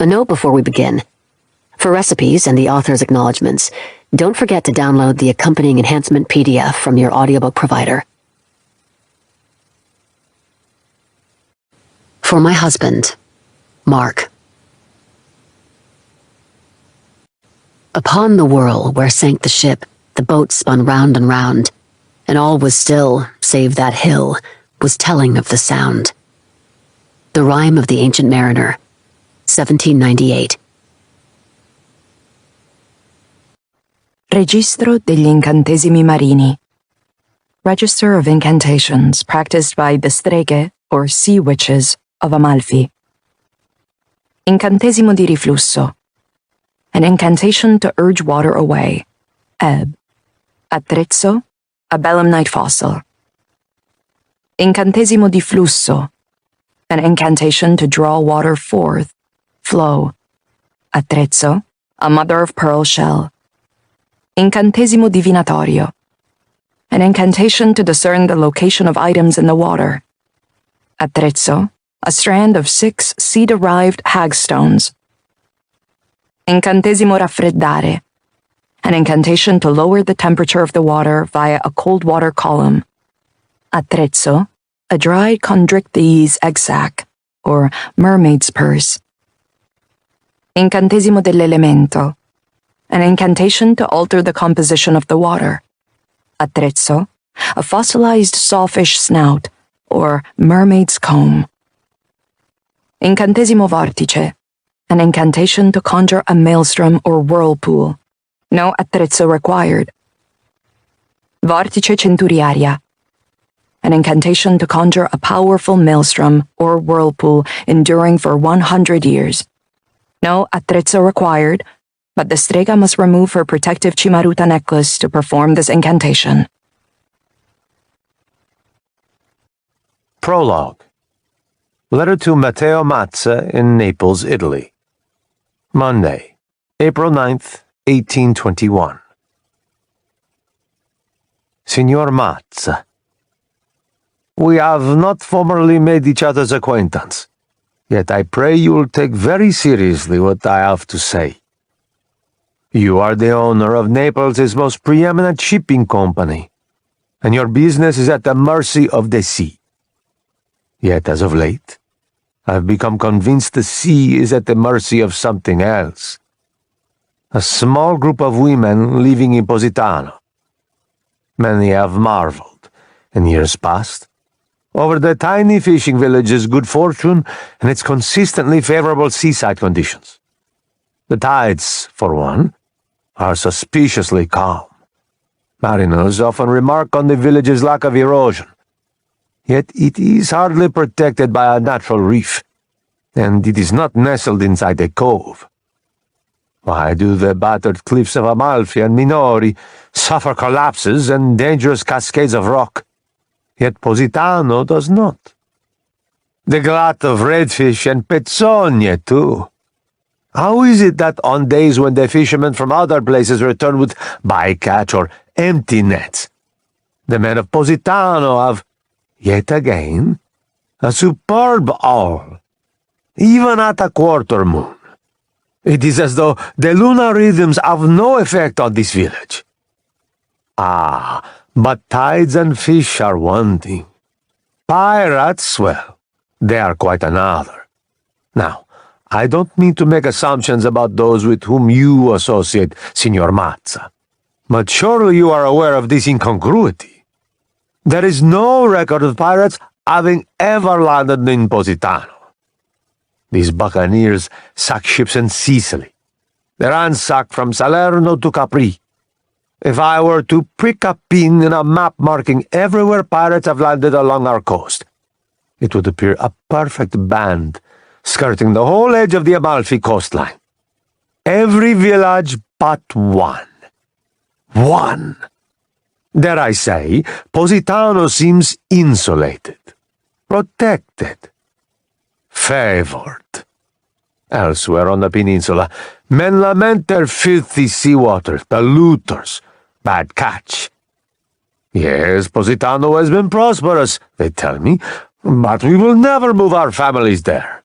A note before we begin. For recipes and the author's acknowledgments, don't forget to download the accompanying enhancement PDF from your audiobook provider. For my husband, Mark. Upon the whirl where sank the ship, the boat spun round and round, and all was still, save that hill was telling of the sound. The Rime of the Ancient Mariner, 1798. Registro degli incantesimi marini. Register of incantations practiced by the streghe, or sea witches, of Amalfi. Incantesimo di riflusso. An incantation to urge water away. Ebb. Attrezzo. A belemnite fossil. Incantesimo di flusso. An incantation to draw water forth. Flow. Attrezzo. A mother of pearl shell. Incantesimo divinatorio. An incantation to discern the location of items in the water. Attrezzo. A strand of 6 sea-derived hagstones. Incantesimo raffreddare. An incantation to lower the temperature of the water via a cold water column. Attrezzo. A dried chondrichthyes egg sac, or mermaid's purse. Incantesimo dell'elemento. An incantation to alter the composition of the water. Attrezzo. A fossilized sawfish snout, or mermaid's comb. Incantesimo vortice. An incantation to conjure a maelstrom or whirlpool. No attrezzo required. Vortice centuriaria. An incantation to conjure a powerful maelstrom or whirlpool enduring for 100 years. No attrezzo required, but the strega must remove her protective chimaruta necklace to perform this incantation. Prologue. Letter to Matteo Mazza in Naples, Italy. Monday, April 9th, 1821. Signor Mazza, we have not formerly made each other's acquaintance, yet I pray you will take very seriously what I have to say. You are the owner of Naples' most preeminent shipping company, and your business is at the mercy of the sea. Yet as of late, I've become convinced the sea is at the mercy of something else. A small group of women living in Positano. Many have marveled, in years past, over the tiny fishing village's good fortune and its consistently favorable seaside conditions. The tides, for one, are suspiciously calm. Mariners often remark on the village's lack of erosion, yet it is hardly protected by a natural reef, and it is not nestled inside a cove. Why do the battered cliffs of Amalfi and Minori suffer collapses and dangerous cascades of rock, yet Positano does not? The glut of redfish and pezzone, too. How is it that on days when the fishermen from other places return with bycatch or empty nets, the men of Positano have, yet again, a superb haul, even at a quarter moon? It is as though the lunar rhythms have no effect on this village. Ah, but tides and fish are one thing. Pirates, well, they are quite another. Now, I don't mean to make assumptions about those with whom you associate, Signor Mazza, but surely you are aware of this incongruity. There is no record of pirates having ever landed in Positano. These buccaneers sack ships in Sicily. They ransack from Salerno to Capri. If I were to prick a pin in a map marking everywhere pirates have landed along our coast, it would appear a perfect band skirting the whole edge of the Amalfi coastline. Every village but one. One! Dare I say, Positano seems insulated, protected, favored. Elsewhere on the peninsula, men lament their filthy seawater, the looters, bad catch. Yes, Positano has been prosperous, they tell me, but we will never move our families there.